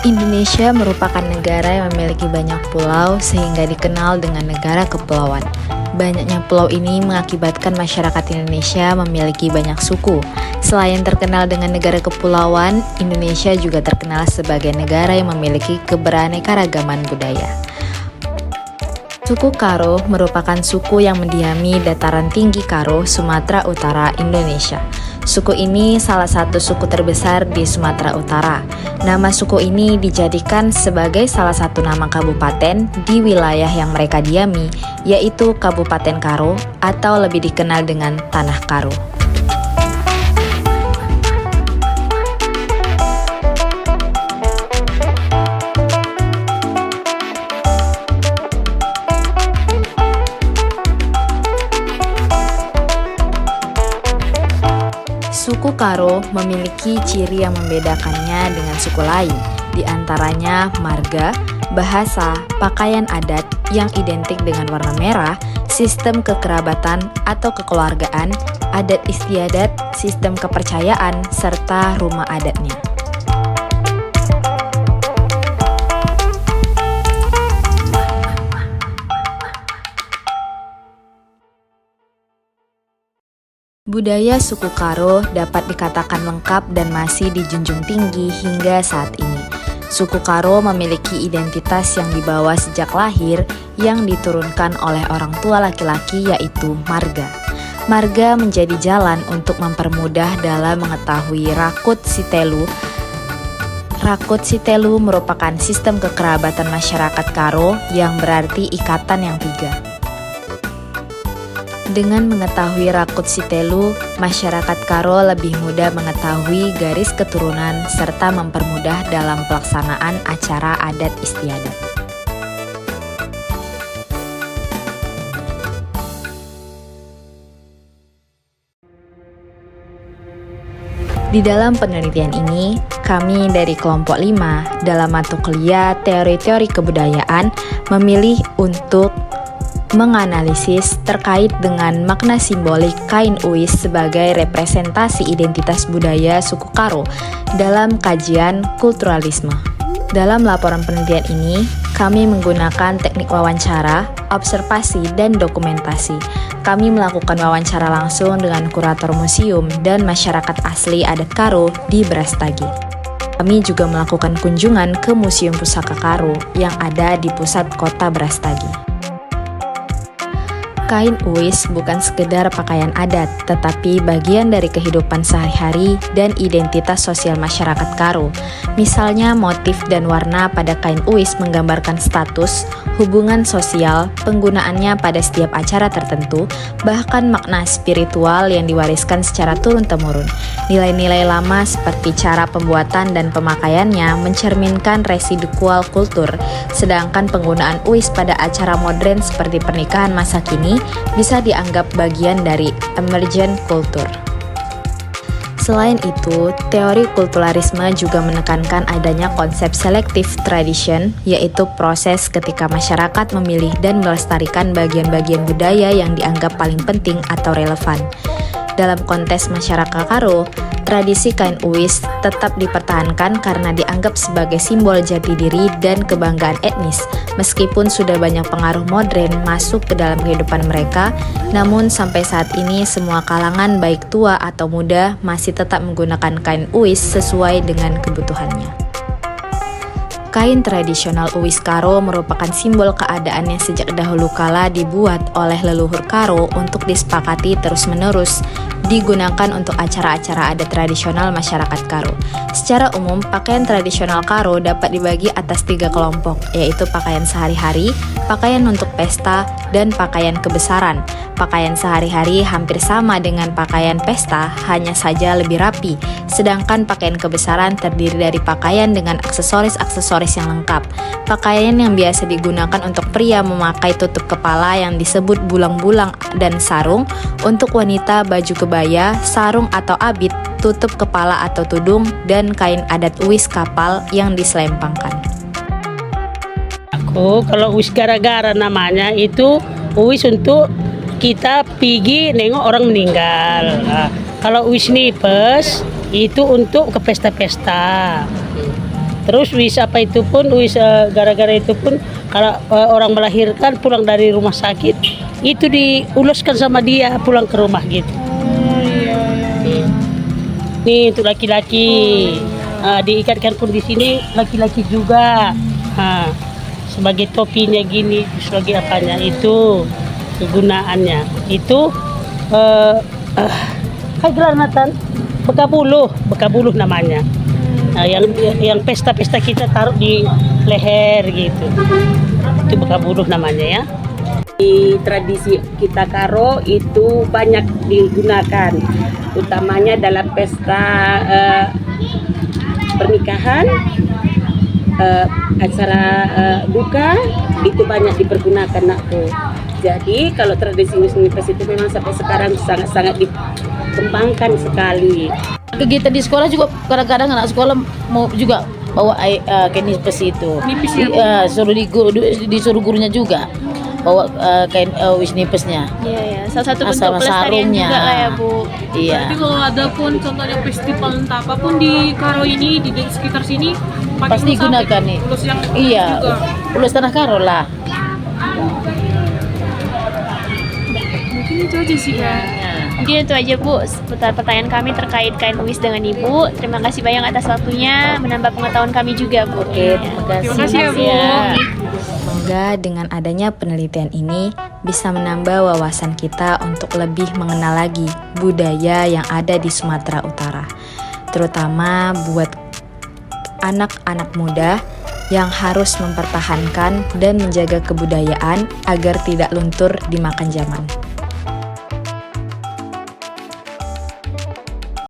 Indonesia merupakan negara yang memiliki banyak pulau sehingga dikenal dengan negara kepulauan. Banyaknya pulau ini mengakibatkan masyarakat Indonesia memiliki banyak suku. Selain terkenal dengan negara kepulauan, Indonesia juga terkenal sebagai negara yang memiliki keberaneka-ragaman budaya. Suku Karo merupakan suku yang mendiami dataran tinggi Karo, Sumatera Utara, Indonesia. Suku ini salah satu suku terbesar di Sumatera Utara. Nama suku ini dijadikan sebagai salah satu nama kabupaten di wilayah yang mereka diami, yaitu Kabupaten Karo atau lebih dikenal dengan Tanah Karo. Suku Karo memiliki ciri yang membedakannya dengan suku lain, di antaranya marga, bahasa, pakaian adat yang identik dengan warna merah, sistem kekerabatan atau kekeluargaan, adat istiadat, sistem kepercayaan, serta rumah adatnya. Budaya suku Karo dapat dikatakan lengkap dan masih dijunjung tinggi hingga saat ini. Suku Karo memiliki identitas yang dibawa sejak lahir yang diturunkan oleh orang tua laki-laki yaitu marga. Marga menjadi jalan untuk mempermudah dalam mengetahui Rakut Sitelu. Rakut Sitelu merupakan sistem kekerabatan masyarakat Karo yang berarti ikatan yang tiga. Dengan mengetahui Rakut Sitelu, masyarakat Karo lebih mudah mengetahui garis keturunan serta mempermudah dalam pelaksanaan acara adat istiadat. Di dalam penelitian ini, kami dari kelompok 5 dalam mata kuliah teori-teori kebudayaan memilih untuk menganalisis terkait dengan makna simbolik kain uis sebagai representasi identitas budaya suku Karo dalam kajian kulturalisme. Dalam laporan penelitian ini, kami menggunakan teknik wawancara, observasi, dan dokumentasi. Kami melakukan wawancara langsung dengan kurator museum dan masyarakat asli adat Karo di Brastagi. Kami juga melakukan kunjungan ke Museum Pusaka Karo yang ada di pusat kota Brastagi. Kain uis bukan sekedar pakaian adat, tetapi bagian dari kehidupan sehari-hari dan identitas sosial masyarakat Karo. Misalnya, motif dan warna pada kain uis menggambarkan status, hubungan sosial, penggunaannya pada setiap acara tertentu, bahkan makna spiritual yang diwariskan secara turun-temurun. Nilai-nilai lama seperti cara pembuatan dan pemakaiannya mencerminkan residual kultur, sedangkan penggunaan uis pada acara modern seperti pernikahan masa kini bisa dianggap bagian dari emergent culture. Selain itu, teori kulturalisme juga menekankan adanya konsep selective tradition, yaitu proses ketika masyarakat memilih dan melestarikan bagian-bagian budaya yang dianggap paling penting atau relevan. Dalam konteks masyarakat Karo, tradisi kain uis tetap dipertahankan karena dianggap sebagai simbol jati diri dan kebanggaan etnis. Meskipun sudah banyak pengaruh modern masuk ke dalam kehidupan mereka, namun sampai saat ini semua kalangan baik tua atau muda masih tetap menggunakan kain uis sesuai dengan kebutuhannya. Kain tradisional uis Karo merupakan simbol keadaan yang sejak dahulu kala dibuat oleh leluhur Karo untuk disepakati terus-menerus digunakan untuk acara-acara adat tradisional masyarakat Karo. Secara umum, pakaian tradisional Karo dapat dibagi atas 3 kelompok, yaitu pakaian sehari-hari, pakaian untuk pesta, dan pakaian kebesaran. Pakaian sehari-hari hampir sama dengan pakaian pesta, hanya saja lebih rapi, sedangkan pakaian kebesaran terdiri dari pakaian dengan aksesoris-aksesoris yang lengkap. Pakaian yang biasa digunakan untuk pria memakai tutup kepala yang disebut bulang-bulang dan sarung, untuk wanita baju kebaya, sarung atau abit, tutup kepala atau tudung, dan kain adat uis kapal yang diselempangkan. Kalau uis gara-gara namanya itu uis untuk kita pergi nengok orang meninggal. Kalau uis nipes itu untuk ke pesta-pesta. Terus wis apa itu pun wis gara-gara itu pun kalau orang melahirkan pulang dari rumah sakit itu diuluskan sama dia pulang ke rumah gitu. Nih untuk laki-laki diikatkan pun di sini laki-laki juga. Sebagai topinya gini, sebagai apanya itu kegunaannya itu granatan bekabuluh namanya. Yang pesta-pesta kita taruh di leher gitu. Itu bekabuluh namanya ya. Di tradisi kita Karo itu banyak digunakan, utamanya dalam pesta pernikahan, acara duka itu banyak dipergunakan nakku. Jadi kalau tradisi Nipes itu memang sampai sekarang sangat-sangat dikembangkan sekali. Kegiatan di sekolah juga kadang-kadang anak sekolah mau juga bawa kain nipis itu. Disuruh gurunya juga bawa kain wis nipisnya. Iya, salah satu bentuk Sama pelestarian sarungnya. juga lah ya Bu. Iya. Tapi kalau ada pun contohnya festival entah apapun di Karo ini di sekitar sini pakai Pasti ulus digunakan apa? nih. Ulus yang Iya, juga. ulus tanah Karo lah. Mungkin itu aja sih ya. Mungkin itu aja Bu seputar pertanyaan kami terkait kain uis dengan Ibu. Terima kasih banyak atas waktunya, menambah pengetahuan kami juga Bu. Oke, terima kasih. Terima kasih ya, Bu. Semoga dengan adanya penelitian ini bisa menambah wawasan kita untuk lebih mengenal lagi budaya yang ada di Sumatera Utara, terutama buat anak-anak muda yang harus mempertahankan dan menjaga kebudayaan agar tidak luntur dimakan zaman.